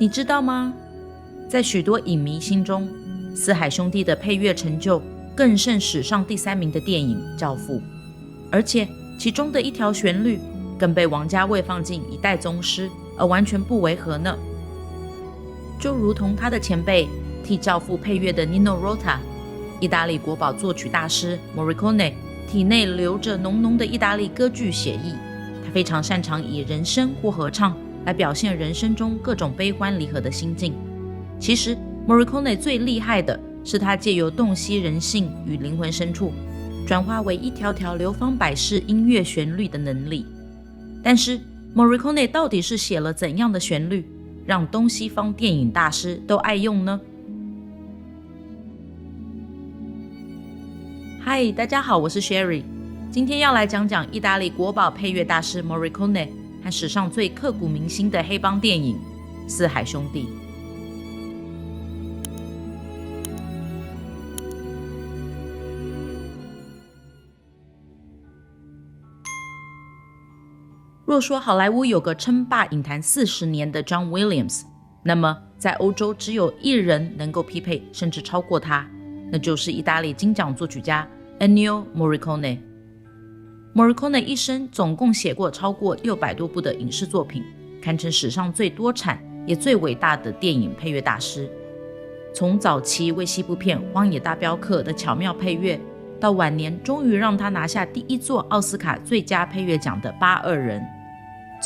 你知道吗？在许多影迷心中，四海兄弟的配乐成就更胜史上第3名的电影《教父》，而且其中的一条旋律更被王家卫放进一代宗师，而完全不违和呢。就如同他的前辈替《教父》配乐的 Nino Rota， 意大利国宝作曲大师 Morricone 体内流着浓浓的意大利歌剧血意，他非常擅长以人声或合唱来表现人生中各种悲欢离合的心境。其实 Morricone 最厉害的是他借由洞悉人性与灵魂深处，转化为一条条流芳百世音乐旋律的能力。但是 Morricone 到底是写了怎样的旋律，让东西方电影大师都爱用呢？嗨，大家好，我是 Sherry， 今天要来讲讲意大利国宝配乐大师 Morricone 和史上最刻骨铭心的黑帮电影《四海兄弟》。若说好莱坞有个称霸影坛40年的 John Williams， 那么在欧洲只有一人能够匹配甚至超过他，那就是意大利金奖作曲家 Ennio Morricone。Morricone 一生总共写过超过600多部的影视作品，堪称史上最多产也最伟大的电影配乐大师。从早期为西部片《荒野大镖客》的巧妙配乐，到晚年终于让他拿下第1座奥斯卡最佳配乐奖的《八二人》，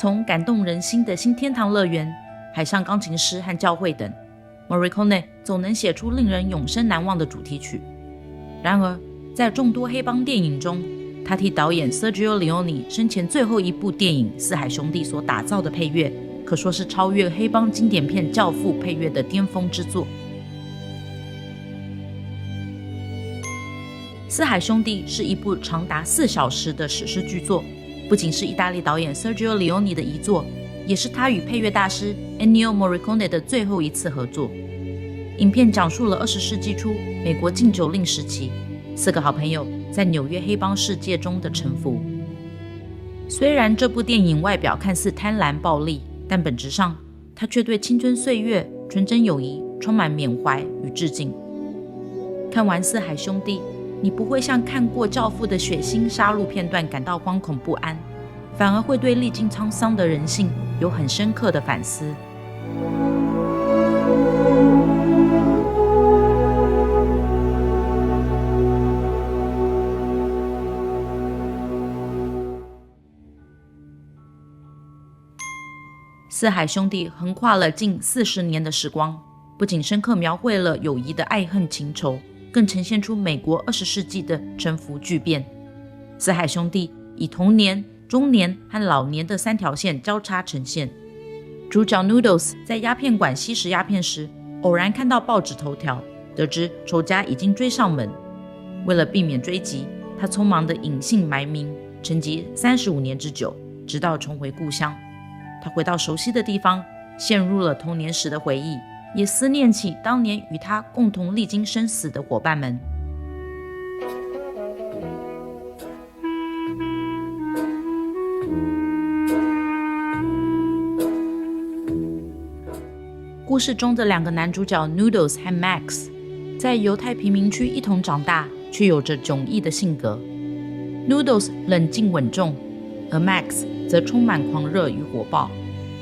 从感动人心的新天堂乐园、海上钢琴师和教会等， Morricone 总能写出令人永生难忘的主题曲。然而在众多黑帮电影中，他替导演 Sergio Leone 生前最后一部电影《四海兄弟》所打造的配乐，可说是超越黑帮经典片《教父》配乐的巅峰之作。《四海兄弟》是一部长达4小时的史诗巨作，不仅是意大利导演 Sergio Leone 的遗作，也是他与配乐大师 Ennio Morricone 的最后一次合作。影片讲述了20世纪初美国禁酒令时期4个好朋友在纽约黑帮世界中的沉浮。虽然这部电影外表看似贪婪暴力，但本质上它却对青春岁月、纯真友谊充满缅怀与致敬。看完《四海兄弟》，你不会像看过《教父》的血腥杀戮片段感到惶恐不安，反而会对历经沧桑的人性有很深刻的反思。四海兄弟横跨了近40年的时光，不仅深刻描绘了友谊的爱恨情仇，更呈现出美国20世纪的沉浮巨变。四海兄弟以童年、中年和老年的3条线交叉呈现。主角 Noodles 在鸦片馆吸食鸦片时，偶然看到报纸头条，得知仇家已经追上门。为了避免追击，他匆忙地隐姓埋名，沉寂35年之久，直到重回故乡。他回到熟悉的地方，陷入了童年时的回忆，也思念起当年与他共同历经生死的伙伴们。故事中的2个男主角 Noodles 和 Max 在犹太贫民区一同长大，却有着迥异的性格。Noodles 冷静稳重，而 Max 则充满狂热与火爆。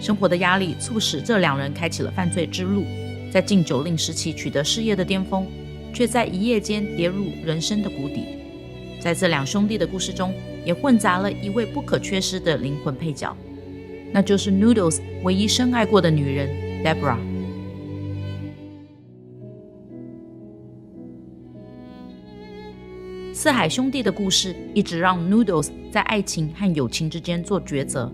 生活的压力促使这2人开启了犯罪之路，在禁酒令时期取得事业的巅峰，却在一夜间跌入人生的谷底。在这2兄弟的故事中，也混杂了一位不可缺失的灵魂配角，那就是 Noodles 唯一深爱过的女人 Deborah。四海兄弟的故事一直让 Noodles 在爱情和友情之间做抉择。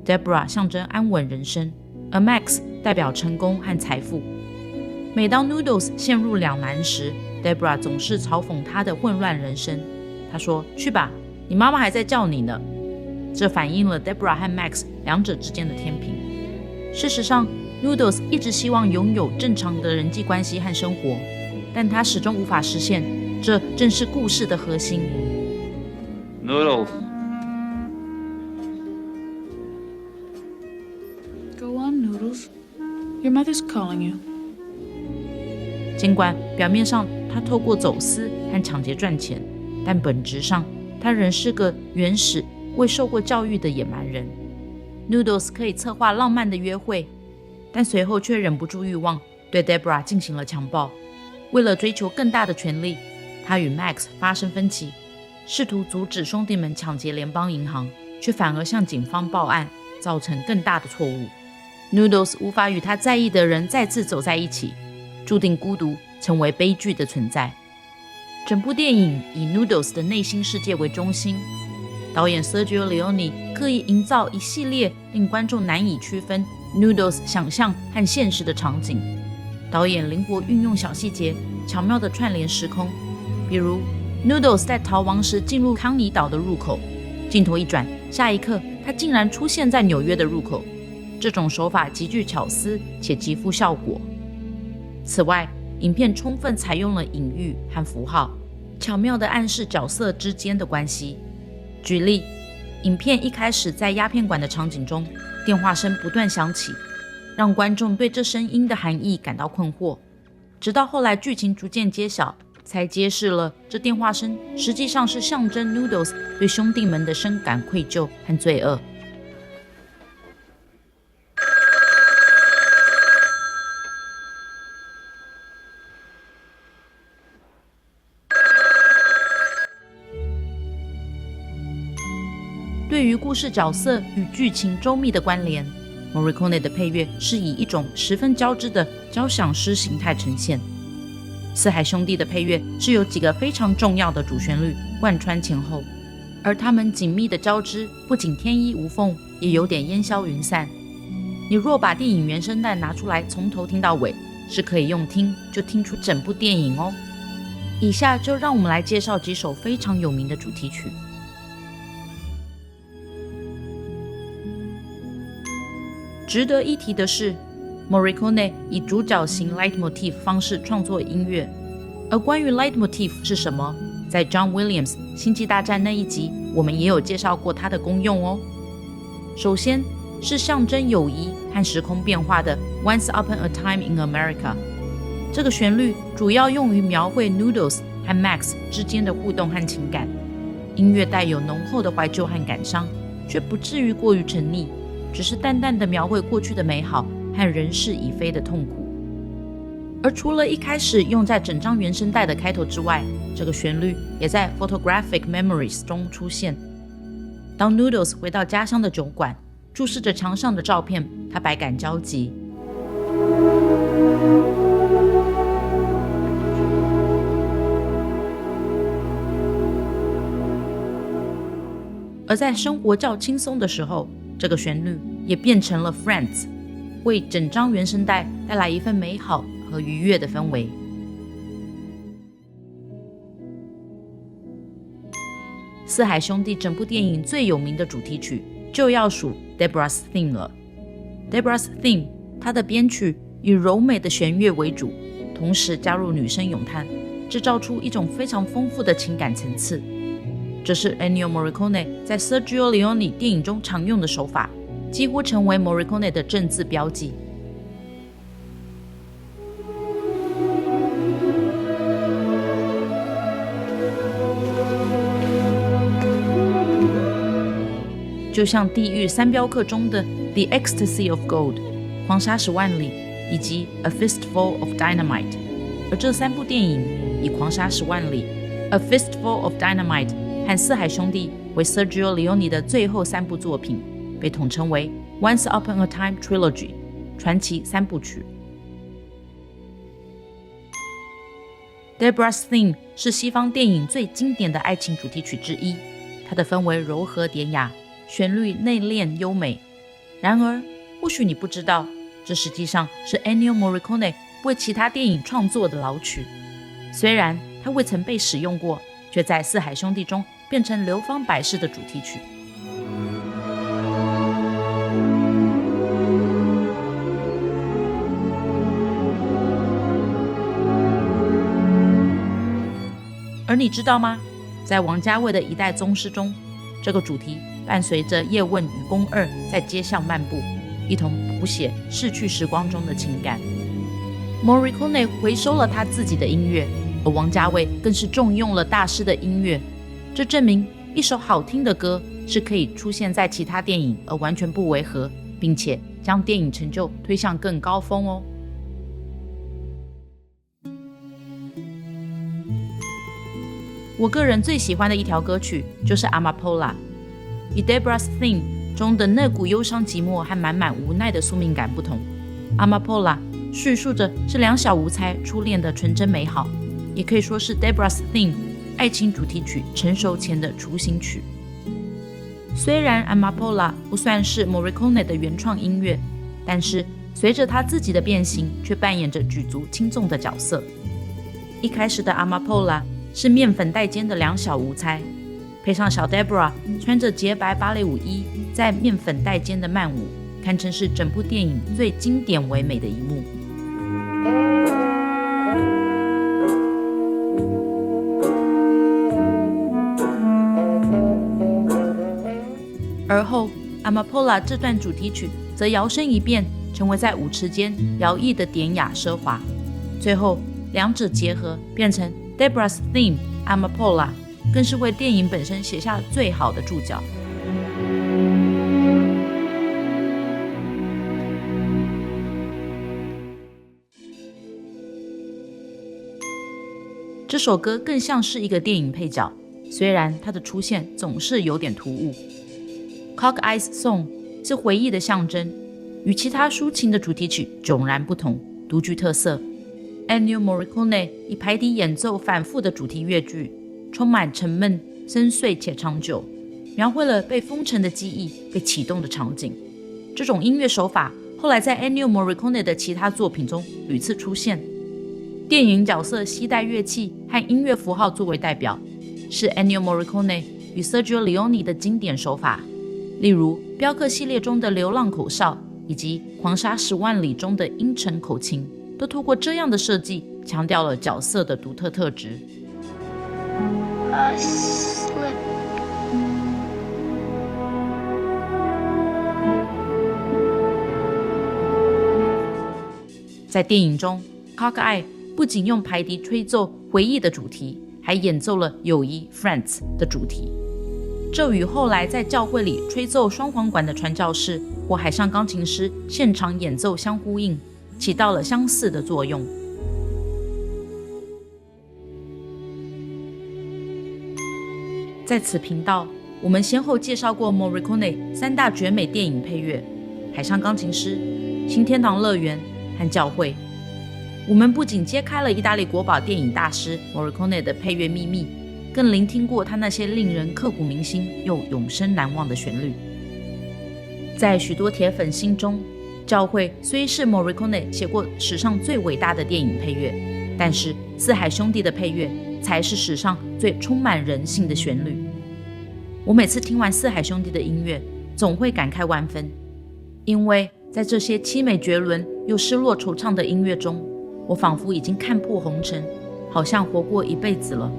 Deborah 象征安稳人生，而 Max 代表成功和财富。每当 Noodles 陷入两难时， Deborah 总是嘲讽他的混乱人生。他说：“去吧，你妈妈还在叫你呢。”这反映了 Deborah 和 Max 两者之间的天平。事实上， Noodles 一直希望拥有正常的人际关系和生活，但他始终无法实现，这正是故事的核心。 Noodles.Go on, Noodles. Your mother's calling you. 尽管表面上他透过走私和抢劫赚钱，但本质上他仍是个原始、未受过教育的野蛮人。Noodles 可以策划浪漫的约会，但随后却忍不住欲望，对 Deborah 进行了强暴。为了追求更大的权利，他与 Max 发生分歧，试图阻止兄弟们抢劫联邦银行，却反而向警方报案，造成更大的错误。Noodles 无法与他在意的人再次走在一起，注定孤独，成为悲剧的存在。整部电影以 Noodles 的内心世界为中心，导演 Sergio Leone 刻意营造一系列令观众难以区分 Noodles 想象和现实的场景。导演灵活运用小细节，巧妙地串联时空，比如 Noodles 在逃亡时进入康尼岛的入口，镜头一转，下一刻他竟然出现在纽约的入口。这种手法极具巧思且极富效果。此外，影片充分采用了隐喻和符号，巧妙地暗示角色之间的关系。举例，影片一开始在鸦片馆的场景中，电话声不断响起，让观众对这声音的含义感到困惑。直到后来剧情逐渐揭晓，才揭示了这电话声实际上是象征 Noodles 对兄弟们的深感愧疚和罪恶。对于故事角色与剧情周密的关联， Morricone 的配乐是以一种十分交织的交响诗形态呈现。四海兄弟的配乐是由几个非常重要的主旋律贯穿前后，而它们紧密的交织不仅天衣无缝，也有点烟消云散。你若把电影原声带拿出来从头听到尾，是可以用听就听出整部电影哦。以下就让我们来介绍几首非常有名的主题曲。值得一提的是， Morricone 以主角型 leitmotif 方式创作音乐。而关于 leitmotif 是什么，在 John Williams 星际大战那一集我们也有介绍过它的功用哦。首先是象征友谊和时空变化的 Once Upon a Time in America， 这个旋律主要用于描绘 Noodles 和 Max 之间的互动和情感。音乐带有浓厚的怀旧和感伤，却不至于过于沉溺，只是淡淡的描绘过去的美好和人事已非的痛苦。而除了一开始用在整张原声带的开头之外，这个旋律也在 Photographic Memories 中出现。当 Noodles 回到家乡的酒馆，注视着墙上的照片，他百感交集。而在生活较轻松的时候，这个旋律也变成了 Friends， 为整张原声带带来一份美好和愉悦的氛围。四海兄弟整部电影最有名的主题曲就要数 Deborah's Theme 了。Deborah's Theme 它的编曲以柔美的弦乐为主，同时加入女声咏叹，制造出一种非常丰富的情感层次。这是 Ennio Morricone 在 Sergio Leone 电影中常用的手法，几乎成为 Morricone 的正字标记。就像《地狱三镖客》中的 The Ecstasy of Gold 狂沙10万里以及 A Fistful of Dynamite， 而这三部电影以狂沙10万里、A Fistful of Dynamite 和四海兄弟为 Sergio Leone 的最后三部作品，被统称为 Once Upon a Time Trilogy 传奇三部曲。 Deborah's Theme 是西方电影最经典的爱情主题曲之一，它的氛围柔和典雅，旋律内敛优美。然而或许你不知道，这实际上是 Ennio Morricone 为其他电影创作的老曲，虽然它未曾被使用过，却在四海兄弟中变成流芳百世的主题曲。而你知道吗？在王家卫的一代宗师中，这个主题伴随着叶问与宫二在街巷漫步，一同谱写逝去时光中的情感。Morricone 回收了他自己的音乐，而王家卫更是重用了大师的音乐，这证明一首好听的歌是可以出现在其他电影而完全不违和，并且将电影成就推向更高峰哦。我个人最喜欢的一条歌曲就是 Amapola， 与 Deborah's Theme 中的那股忧伤寂寞和满满无奈的宿命感不同， Amapola 叙述着是两小无猜初恋的纯真美好，也可以说是 Deborah's Theme 爱情主题曲成熟前的雏形曲。虽然 Amapola 不算是 Morricone 的原创音乐，但是随着他自己的变形，却扮演着举足轻重的角色。一开始的 Amapola 是面粉带尖的两小无猜，配上小 Deborah 穿着洁白芭蕾舞衣在面粉带尖的慢舞，堪称是整部电影最经典唯美的一幕。而后 Amapola 这段主题曲则摇身一变，成为在舞池间摇曳的典雅奢华，最后两者结合变成 Deborah's Theme Amapola， 更是为电影本身写下最好的注脚。这首歌更像是一个电影配角，虽然它的出现总是有点突兀。Cockeyes Song 是回忆的象征，与其他抒情的主题曲迥然不同，独具特色。Ennio Morricone 以排笛演奏反复的主题乐句，充满沉闷、深邃且长久，描绘了被封尘的记忆被启动的场景。这种音乐手法后来在 Ennio Morricone 的其他作品中屡次出现。电影角色携带乐器和音乐符号作为代表，是 Ennio Morricone 与 Sergio Leone 的经典手法。例如镖客系列中的流浪口哨，以及狂沙10万里中的阴沉口琴，都透过这样的设计强调了角色的独特特质。在电影中 Cockeye 不仅用排笛吹奏回忆的主题，还演奏了友谊 Friends 的主题，这与后来在教会里吹奏双簧管的传教士或海上钢琴师现场演奏相呼应，起到了相似的作用。在此频道，我们先后介绍过 Morricone 3大绝美电影配乐：海上钢琴师、新天堂乐园和教会。我们不仅揭开了意大利国宝电影大师 Morricone 的配乐秘密，更聆听过他那些令人刻骨铭心又永生难忘的旋律。在许多铁粉心中，教会虽是 Morricone 写过史上最伟大的电影配乐，但是四海兄弟的配乐才是史上最充满人性的旋律。我每次听完四海兄弟的音乐，总会感慨万分，因为在这些凄美绝伦又失落惆怅的音乐中，我仿佛已经看破红尘，好像活过一辈子了。